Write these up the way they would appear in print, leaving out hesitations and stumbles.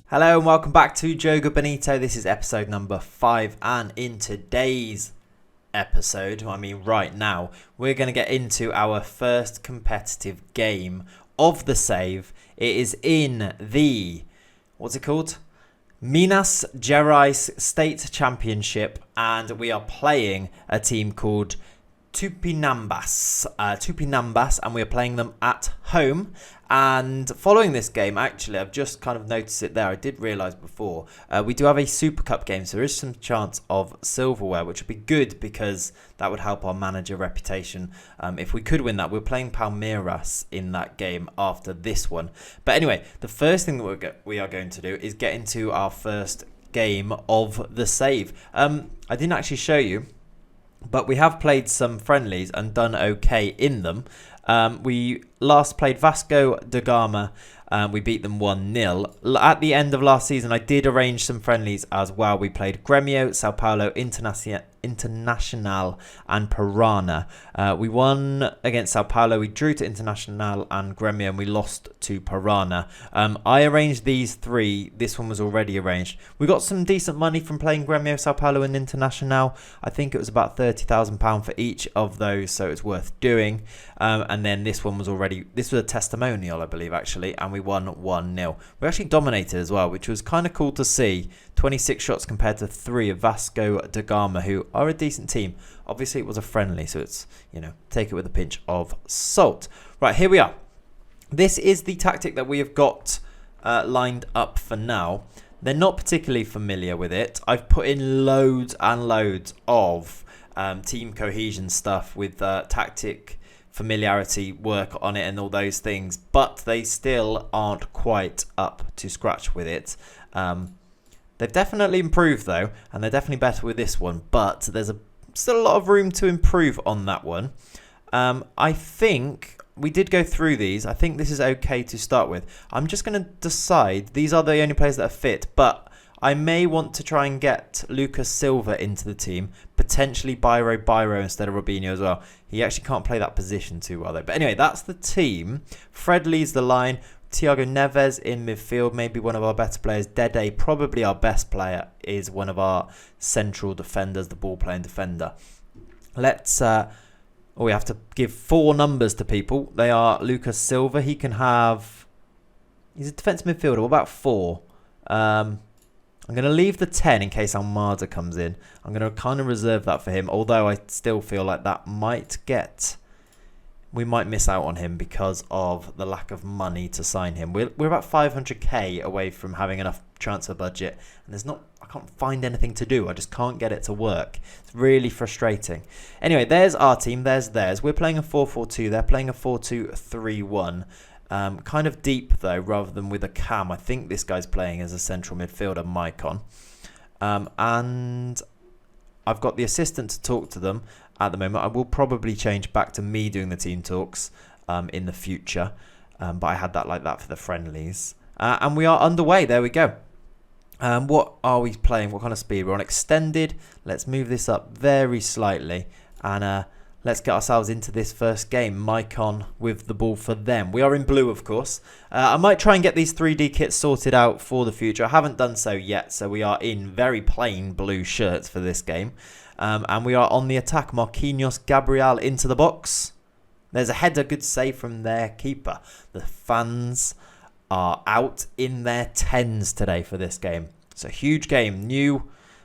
Hello and welcome back to Joga Bonito. This is episode number 5, and in today's episode, right now, we're going to get into our first competitive game of the save. It is in the, what's it called? Minas Gerais State Championship, and we are playing a team called Tupynambás, and we're playing them at home. And following this game, actually, I've just kind of noticed it there. I did realise before, we do have a Super Cup game, so there is some chance of silverware, which would be good because that would help our manager reputation. If we could win that, we're playing Palmeiras in that game after this one. But anyway, the first thing that we are going to do is get into our first game of the save. I didn't actually show you, but we have played some friendlies and done okay in them. We last played Vasco da Gama. We beat them 1-0. At the end of last season, I did arrange some friendlies as well. We played Grêmio, Sao Paulo, Internacional and Parana. We won against Sao Paulo. We drew to Internacional and Grêmio, and we lost to Parana. I arranged these three. This one was already arranged. We got some decent money from playing Grêmio, Sao Paulo and Internacional. I think it was about £30,000 for each of those, so it's worth doing. And then this one was this was a testimonial, I believe, actually, and we won 1-0. We actually dominated as well, which was kind of cool to see. 26 shots compared to 3 of Vasco da Gama, who are a decent team. Obviously, it was a friendly, so it's, take it with a pinch of salt. Right, here we are. This is the tactic that we have got lined up for now. They're not particularly familiar with it. I've put in loads and loads of team cohesion stuff with tactic familiarity work on it and all those things, but they still aren't quite up to scratch with it. They've definitely improved though, and they're definitely better with this one, but there's still a lot of room to improve on that one. I think we did go through these. I think this is okay to start with. I'm just going to decide, these are the only players that are fit, but I may want to try and get Lucas Silva into the team, potentially Bairro instead of Robinho as well. He actually can't play that position too well though. But anyway, that's the team. Fred leads the line. Thiago Neves in midfield, maybe one of our better players. Dede, probably our best player, is one of our central defenders, the ball-playing defender. Let's... we have to give 4 numbers to people. They are Lucas Silva. He can have... He's a defensive midfielder. What about 4? I'm going to leave the 10 in case Almada comes in. I'm going to kind of reserve that for him, although I still feel like that might get... We might miss out on him because of the lack of money to sign him. We're about 500k away from having enough transfer budget, and I can't find anything to do. I just can't get it to work. It's really frustrating. Anyway, there's our team. There's theirs. We're playing a 4-4-2. They're playing a 4-2-3-1. Kind of deep though, rather than with a cam. I think this guy's playing as a central midfielder, Maicon. And I've got the assistant to talk to them at the moment. I will probably change back to me doing the team talks in the future. But I had that like that for the friendlies. And we are underway. There we go. What are we playing? What kind of speed? We're on extended. Let's move this up very slightly. And let's get ourselves into this first game. Maicon with the ball for them. We are in blue, of course. I might try and get these 3D kits sorted out for the future. I haven't done so yet. So we are in very plain blue shirts for this game. And we are on the attack. Marquinhos, Gabriel into the box. There's a header. Good save from their keeper. The fans are out in their tens today for this game. It's a huge game. New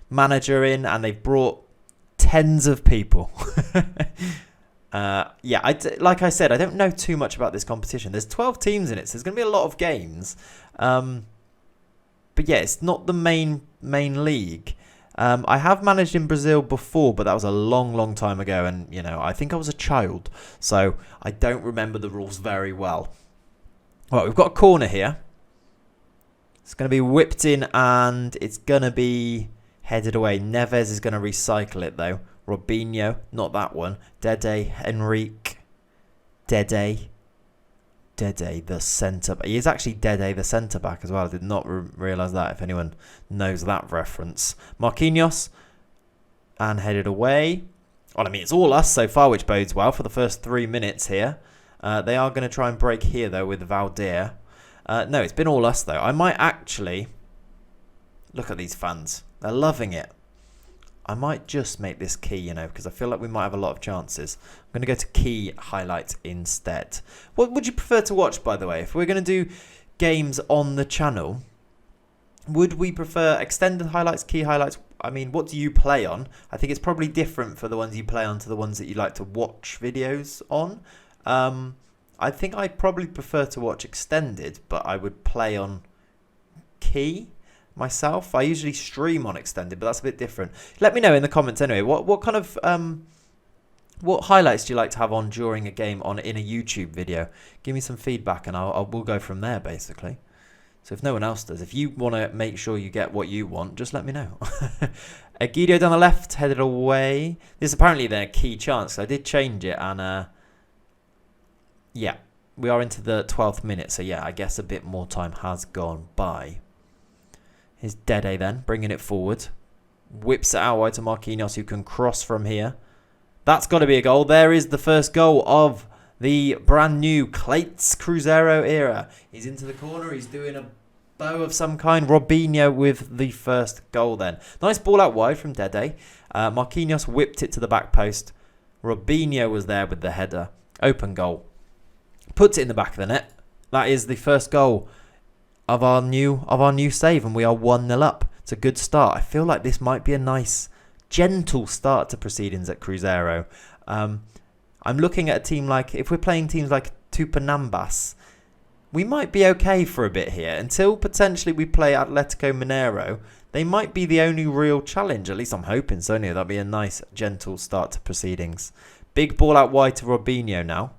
manager in, and they've brought tens of people. Like I said, I don't know too much about this competition. There's 12 teams in it, so there's going to be a lot of games. But yeah, it's not the main league. I have managed in Brazil before, but that was a long time ago, and I think I was a child, so I don't remember the rules very well. Right, we've got a corner here. It's going to be whipped in, and it's going to be headed away. Neves is going to recycle it though. Robinho, not that one. Dede, Henrique, Dede, the centre back. He is actually Dede, the centre back as well. I did not realise that, if anyone knows that reference. Marquinhos, And headed away. Well, I mean, it's all us so far, which bodes well for the first 3 minutes here. They are going to try and break here, though, with Valdir. No, it's been all us, though. I might actually... Look at these fans. They're loving it. I might just make this key, you know, because I feel like we might have a lot of chances. I'm going to go to key highlight instead. What would you prefer to watch, by the way? If we're going to do games on the channel, would we prefer extended highlights, key highlights? I mean, what do you play on? I think it's probably different for the ones you play on to the ones that you like to watch videos on. I think I probably prefer to watch extended, but I would play on key myself. I usually stream on extended, but that's a bit different. Let me know in the comments anyway. What kind of what highlights do you like to have on during a game in a YouTube video? Give me some feedback, and we'll go from there basically. So if no one else does, if you want to make sure you get what you want, just let me know. Guido down the left, headed away. This is apparently their key chance. So I did change it, and yeah, we are into the 12th minute. So yeah, I guess a bit more time has gone by. Here's Dede then, bringing it forward. Whips it out wide to Marquinhos, who can cross from here. That's got to be a goal. There is the first goal of the brand new Clates Cruzeiro era. He's into the corner. He's doing a bow of some kind. Robinho with the first goal then. Nice ball out wide from Dede. Marquinhos whipped it to the back post. Robinho was there with the header. Open goal. Puts it in the back of the net. That is the first goal of our new save, and we are 1-0 up. It's a good start. I feel like this might be a nice, gentle start to proceedings at Cruzeiro. I'm looking at a team like, if we're playing teams like Tupynambás, we might be okay for a bit here. Until potentially we play Atletico Mineiro, they might be the only real challenge. At least I'm hoping so. That'll be a nice, gentle start to proceedings. Big ball out wide to Robinho now.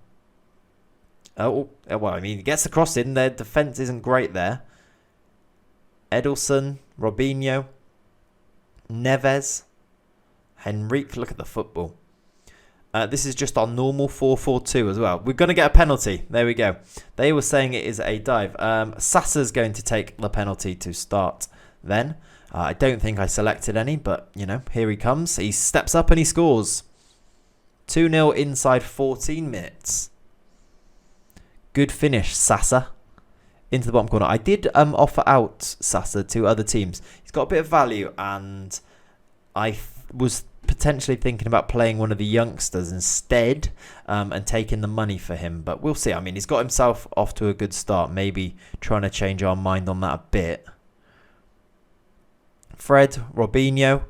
Oh, well, I mean, he gets the cross in. Their defence isn't great there. Edelson, Robinho, Neves, Henrique. Look at the football. This is just our normal 4-4-2 as well. We're going to get a penalty. There we go. They were saying it is a dive. Sassa's going to take the penalty to start then. I don't think I selected any, but, you know, here he comes. He steps up and he scores. 2-0 inside 14 minutes. Good finish, Sassa. Into the bottom corner. I did offer out Sassa to other teams. He's got a bit of value, and I was potentially thinking about playing one of the youngsters instead and taking the money for him. But we'll see. I mean, he's got himself off to a good start. Maybe trying to change our mind on that a bit. Fred, Robinho.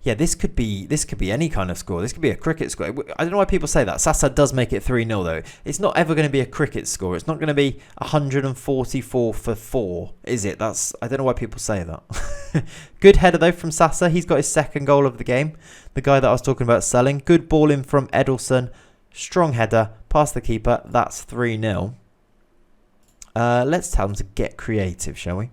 Yeah, this could be any kind of score. This could be a cricket score. I don't know why people say that. Sasa does make it 3-0 though. It's not ever going to be a cricket score. It's not going to be 144 for 4, is it? I don't know why people say that. Good header though from Sasa. He's got his second goal of the game. The guy that I was talking about selling. Good ball in from Edelson. Strong header. Past the keeper. That's 3-0. Let's tell them to get creative, shall we?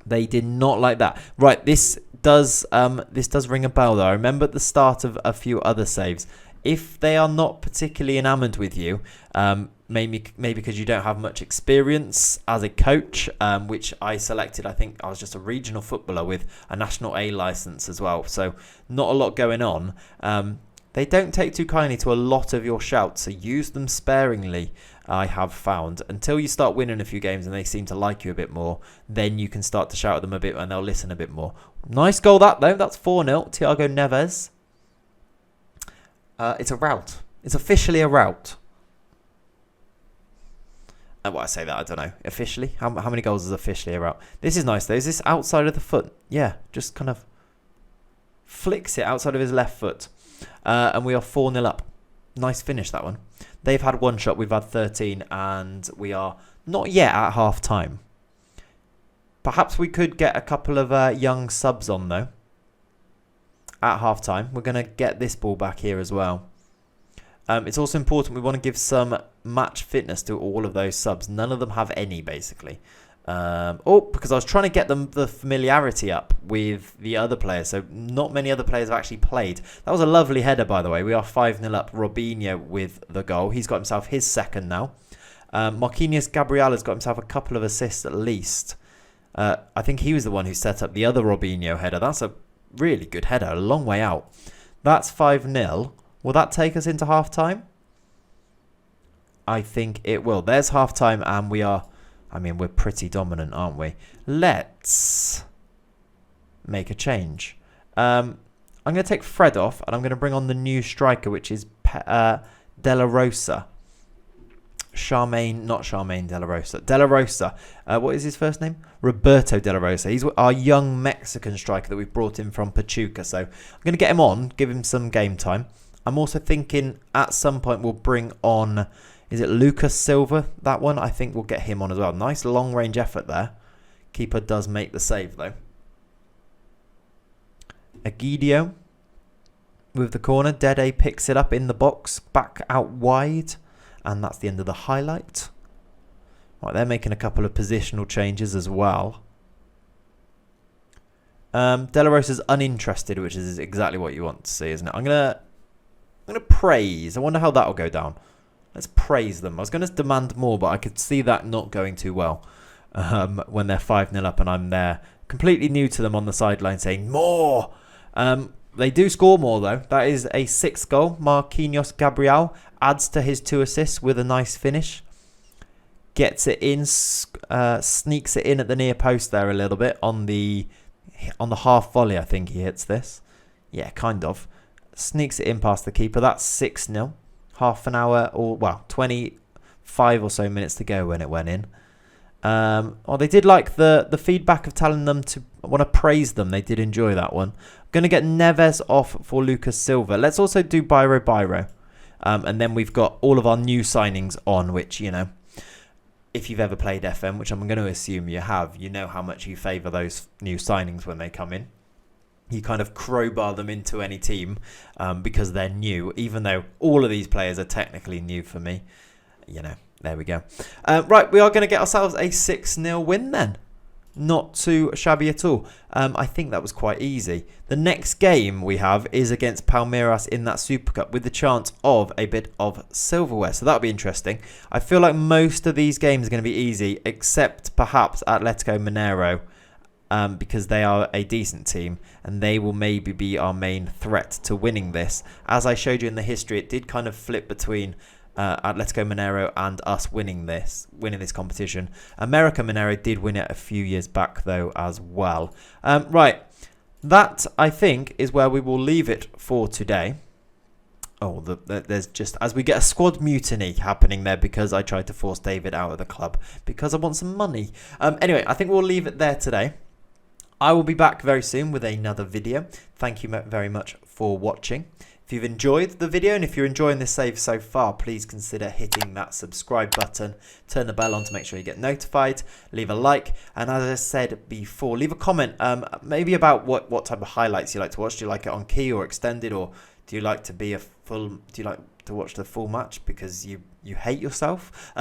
They did not like that. Right, this does ring a bell though. I remember at the start of a few other saves. If they are not particularly enamoured with you, maybe because you don't have much experience as a coach, which I selected. I think I was just a regional footballer with a National A licence as well. So not a lot going on. They don't take too kindly to a lot of your shouts, so use them sparingly, I have found. Until you start winning a few games and they seem to like you a bit more, then you can start to shout at them a bit and they'll listen a bit more. Nice goal that, though. That's 4-0. Thiago Neves. It's a rout. It's officially a rout. Well, I say that, I don't know. Officially? How many goals is officially a rout? This is nice, though. Is this outside of the foot? Yeah, just kind of flicks it outside of his left foot. And we are 4-0 up. Nice finish, that one. They've had one shot, we've had 13, and we are not yet at half time. Perhaps we could get a couple of young subs on, though. At half time. We're going to get this ball back here as well. It's also important, we want to give some match fitness to all of those subs. None of them have any, basically. Because I was trying to get them the familiarity up with the other players. So not many other players have actually played. That was a lovely header, by the way. We are 5-0 up. Robinho with the goal. He's got himself his second now. Marquinhos Gabriel has got himself a couple of assists at least. I think he was the one who set up the other Robinho header. That's a really good header, a long way out. That's 5-0. Will that take us into half-time? I think it will. There's half-time, and we're pretty dominant, aren't we? Let's make a change. I'm going to take Fred off, and I'm going to bring on the new striker, which is Della Rosa. Not Charmaine Della Rosa. Della Rosa. What is his first name? Roberto Della Rosa. He's our young Mexican striker that we've brought in from Pachuca. So I'm going to get him on, give him some game time. I'm also thinking at some point we'll bring on, is it Lucas Silva? That one? I think we'll get him on as well. Nice long range effort there. Keeper does make the save though. Egidio with the corner. Dede picks it up in the box. Back out wide. And that's the end of the highlight. Right, they're making a couple of positional changes as well. Della Rosa's uninterested, which is exactly what you want to see, isn't it? I'm gonna praise. I wonder how that'll go down. Let's praise them. I was going to demand more, but I could see that not going too well when they're 5-0 up and I'm there completely new to them on the sideline saying more. They do score more though. That is a 6th goal. Marquinhos Gabriel adds to his 2 assists with a nice finish. Gets it in, sneaks it in at the near post there a little bit on the half volley. I think he hits this. Yeah, kind of. Sneaks it in past the keeper. That's 6-0. Half an hour 25 or so minutes to go when it went in. They did like the feedback of telling them to want to praise them. They did enjoy that one. Going to get Neves off for Lucas Silva. Let's also do Byro. And then we've got all of our new signings on, which, you know, if you've ever played FM, which I'm going to assume you have, you know how much you favour those new signings when they come in. You kind of crowbar them into any team because they're new, even though all of these players are technically new for me. You know, there we go. Right, we are going to get ourselves a 6-0 win then. Not too shabby at all. I think that was quite easy. The next game we have is against Palmeiras in that Super Cup with the chance of a bit of silverware. So that'll be interesting. I feel like most of these games are going to be easy, except perhaps Atletico Mineiro. Because they are a decent team and they will maybe be our main threat to winning this. As I showed you in the history, it did kind of flip between Atletico Mineiro and us winning this competition. America Mineiro did win it a few years back though as well. Right, that I think is where we will leave it for today. Oh, there's just, as we get a squad mutiny happening there because I tried to force David out of the club because I want some money. Anyway, I think we'll leave it there today. I will be back very soon with another video. Thank you very much for watching. If you've enjoyed the video and if you're enjoying this save so far, please consider hitting that subscribe button. Turn the bell on to make sure you get notified. Leave a like. And as I said before, leave a comment maybe about what type of highlights you like to watch. Do you like it on key or extended, or do you like to watch the full match because you hate yourself?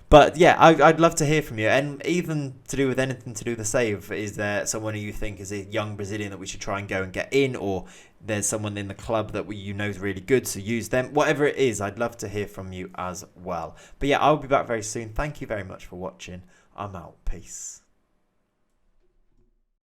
But yeah, I'd love to hear from you. And even to do with anything to do with the save, is there someone who you think is a young Brazilian that we should try and go and get in, or there's someone in the club that you know is really good, so use them? Whatever it is, I'd love to hear from you as well. But yeah, I'll be back very soon. Thank you very much for watching. I'm out. Peace.